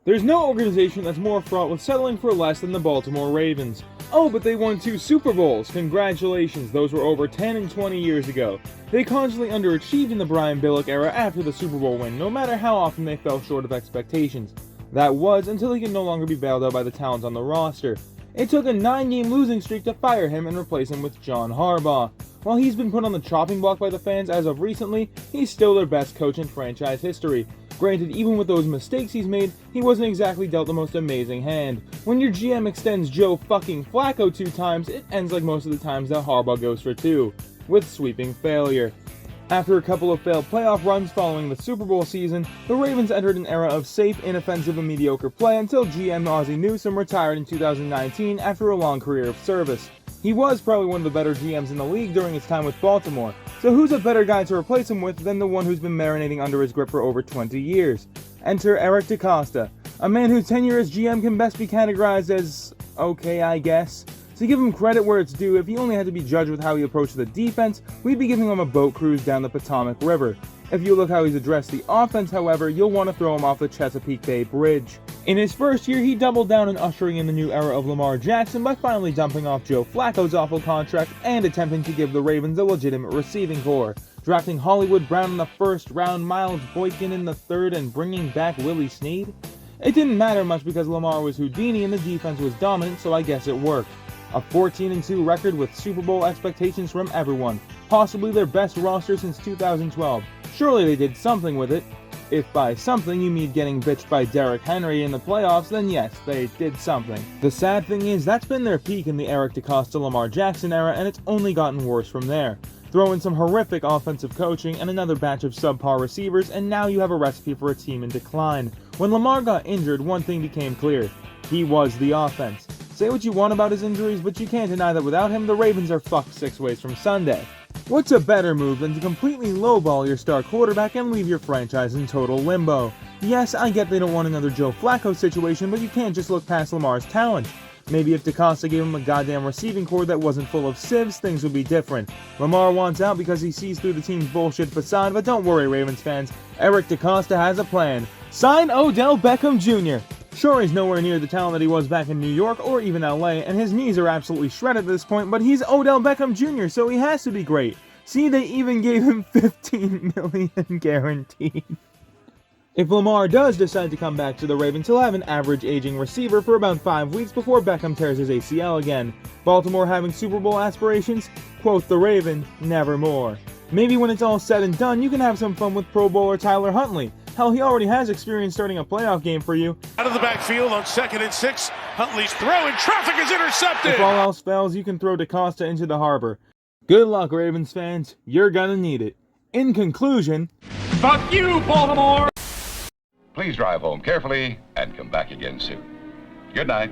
There's no organization that's more fraught with settling for less than the Baltimore Ravens. Oh, but they won 2 Super Bowls. Congratulations, those were over 10 and 20 years ago. They constantly underachieved in the Brian Billick era after the Super Bowl win, no matter how often they fell short of expectations. That was until he could no longer be bailed out by the talent on the roster. It took a 9-game losing streak to fire him and replace him with John Harbaugh. While he's been put on the chopping block by the fans as of recently, he's still their best coach in franchise history. Granted, even with those mistakes he's made, he wasn't exactly dealt the most amazing hand. When your GM extends Joe fucking Flacco 2 times, it ends like most of the times that Harbaugh goes for 2, with sweeping failure. After a couple of failed playoff runs following the Super Bowl season, the Ravens entered an era of safe, inoffensive, and mediocre play until GM Ozzie Newsome retired in 2019 after a long career of service. He was probably one of the better GMs in the league during his time with Baltimore, so who's a better guy to replace him with than the one who's been marinating under his grip for over 20 years? Enter Eric DeCosta, a man whose tenure as GM can best be categorized as okay, I guess. To give him credit where it's due, if he only had to be judged with how he approached the defense, we'd be giving him a boat cruise down the Potomac River. If you look how he's addressed the offense, however, you'll want to throw him off the Chesapeake Bay Bridge. In his first year, he doubled down on ushering in the new era of Lamar Jackson by finally dumping off Joe Flacco's awful contract and attempting to give the Ravens a legitimate receiving core, drafting Hollywood Brown in the first round, Miles Boykin in the third, and bringing back Willie Snead. It didn't matter much because Lamar was Houdini and the defense was dominant, so I guess it worked. A 14-2 record with Super Bowl expectations from everyone, possibly their best roster since 2012. Surely they did something with it. If by something you mean getting bitched by Derrick Henry in the playoffs, then yes, they did something. The sad thing is, that's been their peak in the Eric DeCosta Lamar Jackson era, and it's only gotten worse from there. Throw in some horrific offensive coaching and another batch of subpar receivers, and now you have a recipe for a team in decline. When Lamar got injured, one thing became clear. He was the offense. Say what you want about his injuries, but you can't deny that without him, the Ravens are fucked 6 ways from Sunday. What's a better move than to completely lowball your star quarterback and leave your franchise in total limbo? Yes, I get they don't want another Joe Flacco situation, but you can't just look past Lamar's talent. Maybe if DeCosta gave him a goddamn receiving corps that wasn't full of sieves, things would be different. Lamar wants out because he sees through the team's bullshit facade, but don't worry, Ravens fans. Eric DeCosta has a plan. Sign Odell Beckham Jr. Sure, he's nowhere near the talent that he was back in New York or even LA, and his knees are absolutely shredded at this point, but he's Odell Beckham Jr., so he has to be great. See, they even gave him $15 million guaranteed. If Lamar does decide to come back to the Ravens, he'll have an average aging receiver for about 5 weeks before Beckham tears his ACL again. Baltimore having Super Bowl aspirations? Quote the Raven, nevermore. Maybe when it's all said and done, you can have some fun with Pro Bowler Tyler Huntley. Hell, he already has experience starting a playoff game for you. Out of the backfield on 2nd and 6, Huntley's throw and traffic is intercepted! If all else fails, you can throw DeCosta into the harbor. Good luck, Ravens fans. You're gonna need it. In conclusion, fuck you, Baltimore! Please drive home carefully and come back again soon. Good night.